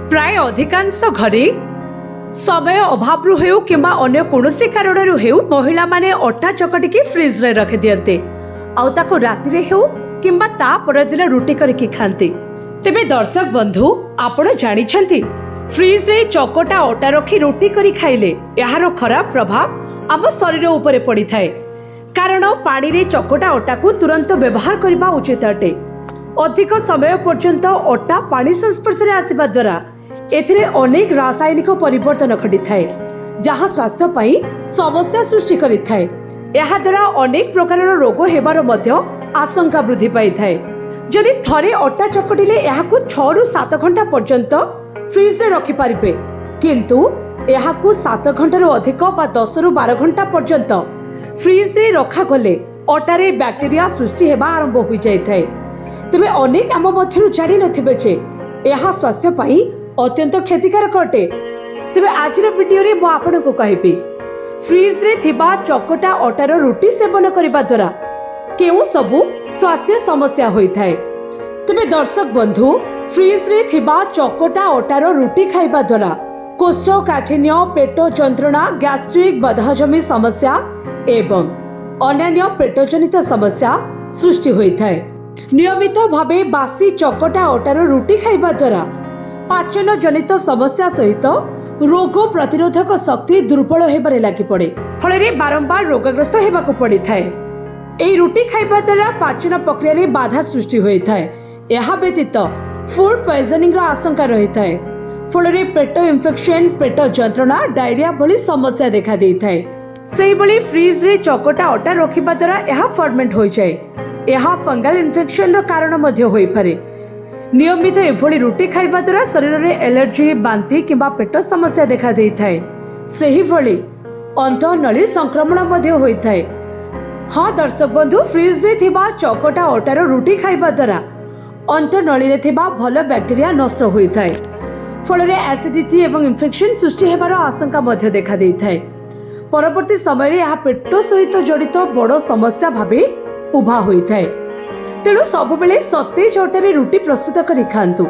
प्राय अधिकांश घरे समय अभाव हेउ किंबा अन्य कोनोसी कारण हेउ महिला माने अटा चकटिकी फ्रिज रे रखि दियन्ते आउ ताको राति रे हेउ किंबा ता परदिन रुटी करिकी खान्ते। तेबे दर्शक बंधु आपण जानिछन्ती फ्रिज रे चकटा अटा रखी रोटी करी खाइले यार खराब प्रभाव आम शरीर उपरे पड़ी थाए। कारण पानी रे चकटा अटा को तुरंत व्यवहार करबा उचित अटे। अधिक समय पर्यंत अटा पानी संस्पर्श रे आसीबा द्वारा एथिरे अनेक रासायनिक परिवर्तन घटी थाए जहाँ स्वास्थ्य पई समस्या सृष्टि करि थाए। एहा द्वारा अनेक प्रकार रोग हेबार मध्य आशंका वृद्धि पाई थाए। जदि थरे अटा चकटिले याहाकु 6 रु 7 घंटा पर्यंत फ्रिज रे रखि पारिबे, किंतु याहाकु 7 घंटा रु अधिक बा 10 रु 12 घंटा पर्यंत फ्रिज रे रखा गले अटारे बैक्टेरिया सृष्टि हेबा आरंभ होई जाय थाए। तबे अनेक आम मध्यरु जानि नथिबे जे एहा स्वास्थ्य पई अत्यंत क्षतिकारक अटे। तबे आजिर वीडियो रे मु आपनको कहबी फ्रिज रे थिबा चकटा अटार रोटी सेवन करिबा द्वारा केउ सबु स्वास्थ्य समस्या होई थाए। तबे दर्शक बंधु फ्रिज रे थिबा चकटा अटार रोटी खाइबा द्वारा कोष्ठकाठिन्य, पेट जंत्रणा, गैस्ट्रिक, बदहजमी समस्या एवं अन्य पेटजनित समस्या सृष्टि होई थाए। नियमित भावे बासी चकटा अटार रोटी खाइबा द्वारा पाचन जनित समस्या सहित रोग प्रतिरोधक शक्ति दुर्बल हेबारे लागि पड़े, फଳରେ बारंबार रोगग्रस्त हेबाको पड़ी थाए। एई रोटी खाइबा द्वारा पाचन प्रक्रिया रे बाधा सृष्टि होई थाए। एहा व्यतीत फूड पॉइजनिंग रो आशंका रही थाए, फଳରେ पेट इन्फेक्शन, पेट जंत्रणा, डायरिया भली समस्या देखा देई थाए। सेही भली फ्रिज रे चकटा अटा रखिबा द्वारा एहा फर्मेंट होई जाय। एहा फंगल इन्फेक्शन रो कारण मध्य होई पारे। नियमित एभली रोटी खाइबा द्वारा शरीर रे एलर्जी, बांती किंबा पेट समस्या देखा देई थाए। सेही भली अंतःनली संक्रमण मध्य होई थाए। हाँ दर्शक बंधु, फ्रिज रे थिबा चकटा अटार रोटी खाइबा द्वारा अंतःनली रे थिबा भल बैक्टेरिया नष्ट होई थाए, फଳରେ एसिडिटी एवं इन्फेक्शन सृष्टि हेबार आशंका मध्य देखा देई थाए। परवर्ती समय रे यह पेट सहित जड़ित बड़ समस्या भाबे उभा होई थाए। तेणु सबुबेले सतेज अटारे रुटी प्रस्तुत करि खांतु।